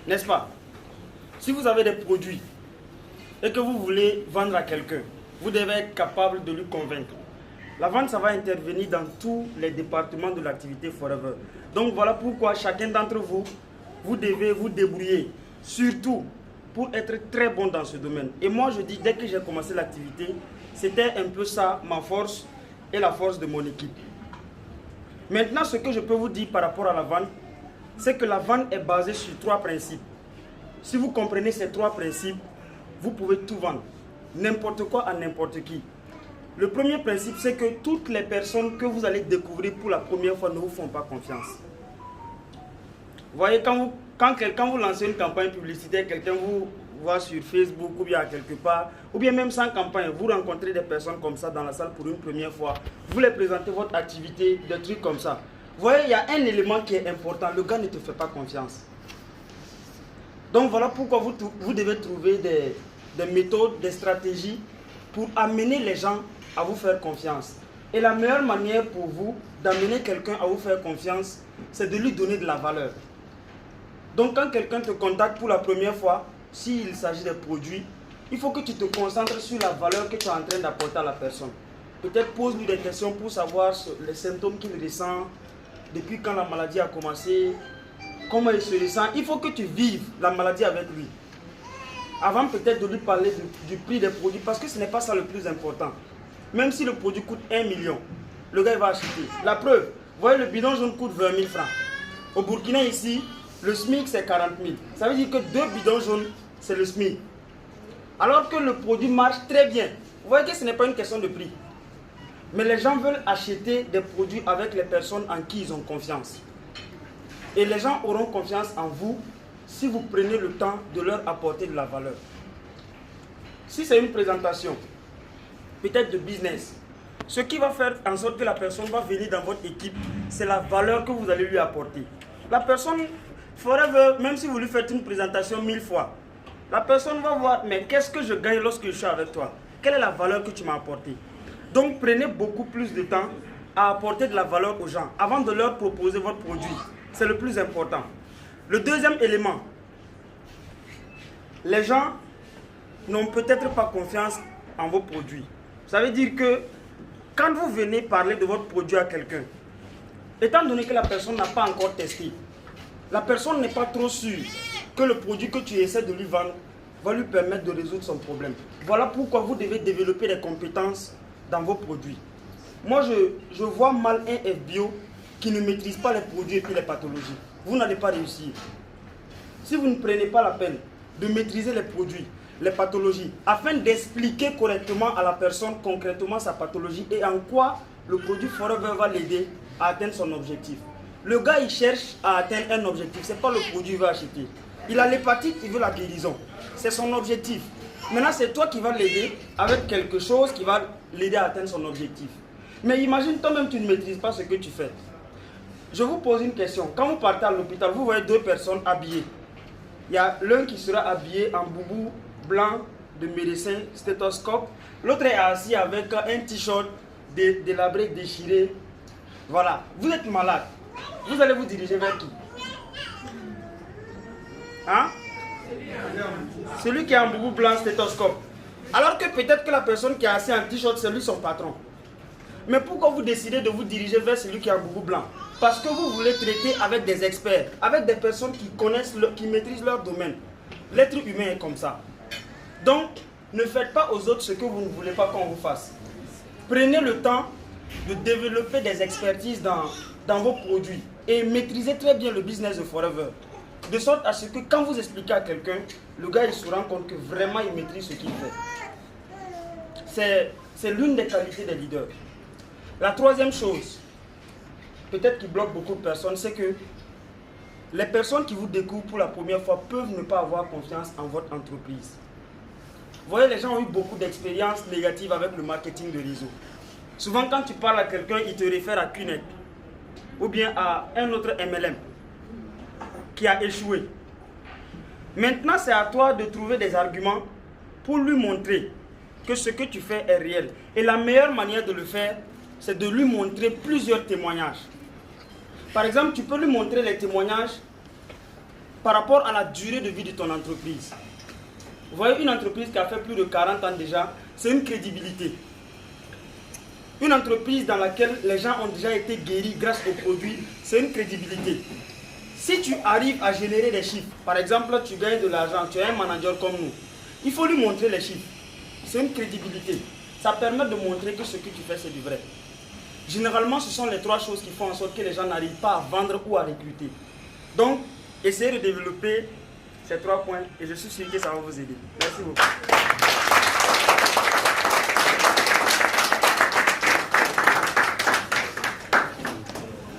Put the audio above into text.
N'est-ce pas? Si vous avez des produits et que vous voulez vendre à quelqu'un, vous devez être capable de lui convaincre. La vente, ça va intervenir dans tous les départements de l'activité Forever. Donc voilà pourquoi chacun d'entre vous, vous devez vous débrouiller, surtout pour être très bon dans ce domaine. Et moi, je dis, dès que j'ai commencé l'activité, c'était un peu ça, ma force et la force de mon équipe. Maintenant, ce que je peux vous dire par rapport à la vente, c'est que la vente est basée sur 3 principes. Si vous comprenez ces 3 principes, vous pouvez tout vendre. N'importe quoi à n'importe qui. Le premier principe, c'est que toutes les personnes que vous allez découvrir pour la première fois ne vous font pas confiance. Vous voyez, quand quelqu'un vous lance une campagne publicitaire, quelqu'un vous voit sur Facebook ou bien quelque part, ou bien même sans campagne, vous rencontrez des personnes comme ça dans la salle pour une première fois, vous les présentez votre activité, des trucs comme ça. Vous voyez, il y a un élément qui est important, le gars ne te fait pas confiance. Donc voilà pourquoi vous devez trouver des méthodes, des stratégies pour amener les gens à vous faire confiance. Et la meilleure manière pour vous d'amener quelqu'un à vous faire confiance, c'est de lui donner de la valeur. Donc quand quelqu'un te contacte pour la première fois, s'il s'agit de produits, il faut que tu te concentres sur la valeur que tu es en train d'apporter à la personne. Peut-être pose-lui des questions pour savoir les symptômes qu'il ressent, depuis quand la maladie a commencé, comment il se ressent. Il faut que tu vives la maladie avec lui. Avant peut-être de lui parler du prix des produits, parce que ce n'est pas ça le plus important. Même si le produit coûte 1 million, le gars il va acheter. La preuve, vous voyez, le bidon jaune coûte 20 000 francs. Au Burkina ici, le SMIC c'est 40 000. Ça veut dire que 2 bidons jaunes, c'est le SMIC. Alors que le produit marche très bien. Vous voyez que ce n'est pas une question de prix. Mais les gens veulent acheter des produits avec les personnes en qui ils ont confiance. Et les gens auront confiance en vous si vous prenez le temps de leur apporter de la valeur. Si c'est une présentation, peut-être de business, ce qui va faire en sorte que la personne va venir dans votre équipe, c'est la valeur que vous allez lui apporter. La personne, forever, même si vous lui faites une présentation 1000 fois, la personne va voir, mais qu'est-ce que je gagne lorsque je suis avec toi? Quelle est la valeur que tu m'as apportée? Donc prenez beaucoup plus de temps à apporter de la valeur aux gens avant de leur proposer votre produit. C'est le plus important. Le deuxième élément, les gens n'ont peut-être pas confiance en vos produits. Ça veut dire que quand vous venez parler de votre produit à quelqu'un, étant donné que la personne n'a pas encore testé, la personne n'est pas trop sûre que le produit que tu essaies de lui vendre va lui permettre de résoudre son problème. Voilà pourquoi vous devez développer des compétences dans vos produits. Moi, je vois mal un FBO qui ne maîtrise pas les produits et puis les pathologies. Vous n'allez pas réussir. Si vous ne prenez pas la peine de maîtriser les produits, les pathologies, afin d'expliquer correctement à la personne concrètement sa pathologie et en quoi le produit Forever va l'aider à atteindre son objectif. Le gars, il cherche à atteindre un objectif, ce n'est pas le produit qu'il va acheter. Il a l'hépatite, il veut la guérison. C'est son objectif. Maintenant, c'est toi qui vas l'aider avec quelque chose qui va l'aider à atteindre son objectif. Mais imagine, toi-même, tu ne maîtrises pas ce que tu fais. Je vous pose une question. Quand vous partez à l'hôpital, vous voyez 2 personnes habillées. Il y a l'un qui sera habillé en boubou blanc de médecin, stéthoscope. L'autre est assis avec un t-shirt délabré, déchiré. Voilà. Vous êtes malade. Vous allez vous diriger vers qui? Hein? Celui qui a un boubou blanc, stéthoscope. Alors que peut-être que la personne qui est assise en t-shirt, c'est lui son patron. Mais pourquoi vous décidez de vous diriger vers celui qui a un boubou blanc? Parce que vous voulez traiter avec des experts, avec des personnes qui connaissent, qui maîtrisent leur domaine. L'être humain est comme ça. Donc, ne faites pas aux autres ce que vous ne voulez pas qu'on vous fasse. Prenez le temps de développer des expertises dans vos produits et maîtrisez très bien le business de Forever. De sorte à ce que quand vous expliquez à quelqu'un, le gars il se rend compte que vraiment il maîtrise ce qu'il fait. C'est l'une des qualités des leaders. La troisième chose, peut-être qui bloque beaucoup de personnes, c'est que les personnes qui vous découvrent pour la première fois peuvent ne pas avoir confiance en votre entreprise. Vous voyez, les gens ont eu beaucoup d'expériences négatives avec le marketing de réseau. Souvent, quand tu parles à quelqu'un, il te réfère à Cunect ou bien à un autre MLM qui a échoué. Maintenant, c'est à toi de trouver des arguments pour lui montrer que ce que tu fais est réel. Et la meilleure manière de le faire, c'est de lui montrer plusieurs témoignages. Par exemple, tu peux lui montrer les témoignages par rapport à la durée de vie de ton entreprise. Vous voyez, une entreprise qui a fait plus de 40 ans déjà, c'est une crédibilité. Une entreprise dans laquelle les gens ont déjà été guéris grâce aux produits, c'est une crédibilité. Si tu arrives à générer des chiffres, par exemple, tu gagnes de l'argent, tu es un manager comme nous, il faut lui montrer les chiffres. C'est une crédibilité. Ça permet de montrer que ce que tu fais, c'est du vrai. Généralement, ce sont les 3 choses qui font en sorte que les gens n'arrivent pas à vendre ou à recruter. Donc, essayez de développer ces 3 points et je suis sûr que ça va vous aider. Merci beaucoup.